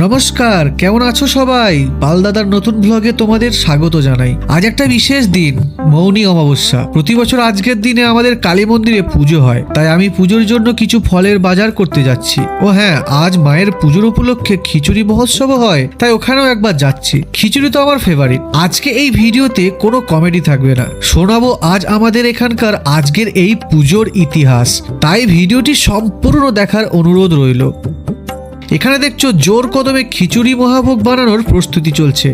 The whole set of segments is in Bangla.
নমস্কার, কেমন আছো সবাই? পালদাদার নতুন ব্লগে তোমাদের স্বাগত জানাই। আজ একটা বিশেষ দিন, মৌনী অমাবস্যা। প্রতি বছর আজকের দিনে আমাদের কালী মন্দিরে পুজো হয়, তাই আমি পুজোর জন্য কিছু ফলের বাজার করতে যাচ্ছি। ও হ্যাঁ, আজ মায়ের পুজোর উপলক্ষে খিচুড়ি মহোৎসব হয়, তাই ওখানেও একবার যাচ্ছি। খিচুড়ি তো আমার ফেভারিট। আজকে এই ভিডিওতে কোনো কমেডি থাকবে না, শোনাবো আজ আমাদের এখানকার আজকের এই পুজোর ইতিহাস। তাই ভিডিওটি সম্পূর্ণ দেখার অনুরোধ রইল। এখানে দেখছো জোর কদমে খিচুড়ি মহাভোগ বানানোর প্রস্তুতি চলছে।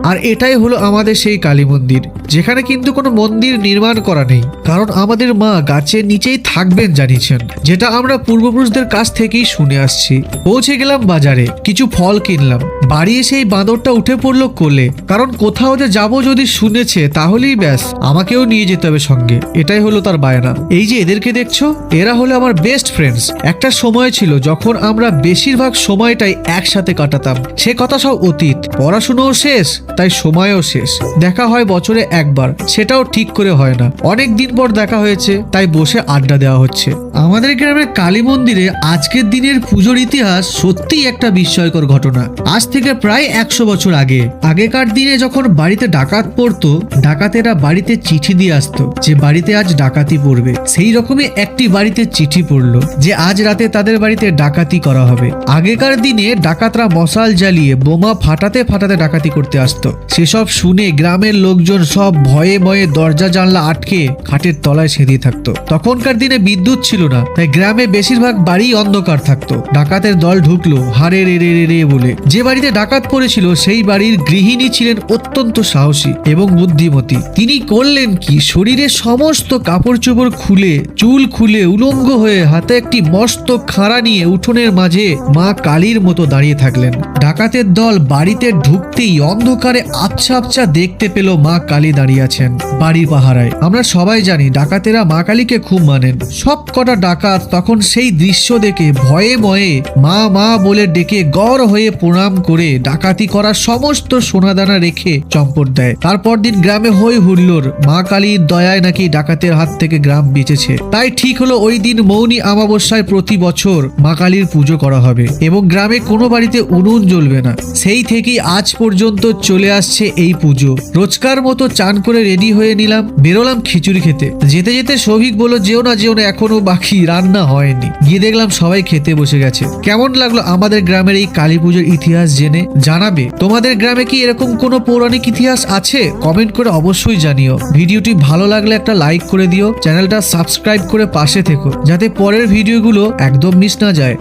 আর এটাই হলো আমাদের সেই কালী মন্দির, যেখানে কিন্তু কোনো মন্দির নির্মাণ করা নেই, কারণ আমাদের মা গাছের নিচেই থাকবেন জানিয়েছেন, যেটা আমরা পূর্বপুরুষদের কাছ থেকেই শুনে আসছি। পৌঁছে গেলাম বাজারে, কিছু ফল কিনলাম। বাড়ি এসে এই বাঁদরটা উঠে পড়লো কোলে, কারণ কোথাও যে যাবো যদি শুনেছে তাহলেই ব্যাস আমাকেও নিয়ে যেতে হবে সঙ্গে। এটাই হলো তার বায়না। এই যে এদেরকে দেখছো, এরা হলো আমার বেস্ট ফ্রেন্ডস। একটা সময় ছিল যখন আমরা বেশিরভাগ সময়টাই একসাথে কাটাতাম। সে কথা সব অতীত, পড়াশুনোও শেষ, তাই সময়ও শেষ। দেখা হয় বছরে একবার, সেটাও ঠিক করে হয় না। অনেক দিন পর দেখা হয়েছে, তাই বসে আড্ডা দেওয়া হচ্ছে। আমাদের গ্রামের কালী মন্দিরে আজকের দিনের পুজোর ইতিহাস সত্যিই একটা বিস্ময়কর ঘটনা। আজ থেকে প্রায় 100 বছর আগে, আগেকার দিনে যখন বাড়িতে ডাকাত পড়তো, ডাকাতেরা বাড়িতে চিঠি দিয়ে আসতো যে বাড়িতে আজ ডাকাতি পড়বে। সেই রকমই একটি বাড়িতে চিঠি পড়লো যে আজ রাতে তাদের বাড়িতে ডাকাতি করা হবে। আগেকার দিনে ডাকাতরা মশাল জ্বালিয়ে বোমা ফাটাতে ফাটাতে ডাকাতি করতে আসতো। সেসব শুনে গ্রামের লোকজন সব ভয়ে ভয়ে দরজা জানলা আটকে খাটের তলায় সেঁধিয়ে থাকতো। তখনকার দিনে বিদ্যুৎ ছিল না, তাই গ্রামে বেশিরভাগ বাড়ি অন্ধকার থাকতো। ডাকাতের দল ঢুকলো হারে রে রে রে বলে। যে বাড়িতে ডাকাত পড়েছিল সেই বাড়ির গৃহিণী ছিলেন অত্যন্ত সাহসী এবং বুদ্ধিমতী। তিনি করলেন কি, শরীরের সমস্ত কাপড় চোপড় খুলে, চুল খুলে, উলঙ্গ হয়ে হাতে একটি মস্ত খাড়া নিয়ে উঠোনের মাঝে মা কালীর মতো দাঁড়িয়ে থাকলেন। ডাকাতের দল বাড়িতে ঢুকতেই অন্ধকারে আবছা আবছা দেখতে পেল মা কালী দাঁড়িয়ে আছেন বাড়ির পাহারায়। আমরা সবাই জানি ডাকাতেরা মা কালীকে খুব মানেন। সব কটা ডাকাত তখন সেই দৃশ্য দেখে ভয়ে ভয়ে মা মা বলে ডেকে গড় হয়ে প্রণাম করে ডাকাতি করার সমস্ত সোনাদানা রেখে চম্পট দেয়। তারপর দিন গ্রামে হই হুল্লোড়, মা কালীর দয়ায় নাকি ডাকাতের হাত থেকে গ্রাম বেঁচেছে। তাই ঠিক হলো ওই দিন মৌনী অমাবস্যায় প্রতি বছর মা কালীর পুজো করা হবে এবং গ্রামে কোনো বাড়িতে উনুন জ্বলবে না। সেই থেকেই আজ পর্যন্ত চলে আসছে এই পুজো। রোজকার মতো চান করে রেডি হয়ে নিলাম, বেরোলাম খিচুড়ি খেতে। যেতে যেতে সৌভিক বলল যেও না এখনো বাকি রান্না হয়নি। গিয়ে দেখলাম সবাই খেতে বসে গেছে। কেমন লাগলো আমাদের গ্রামের এই কালী পুজোর ইতিহাস জেনে? জানাবে তোমাদের গ্রামে কি এরকম কোনো পৌরাণিক ইতিহাস আছে? কমেন্ট করে অবশ্যই জানিও। ভিডিওটি ভালো লাগলে একটা লাইক করে দিও, চ্যানেলটা সাবস্ক্রাইব করে পাশে থেকো যাতে পরের ভিডিওগুলো একদম মিস না যায়।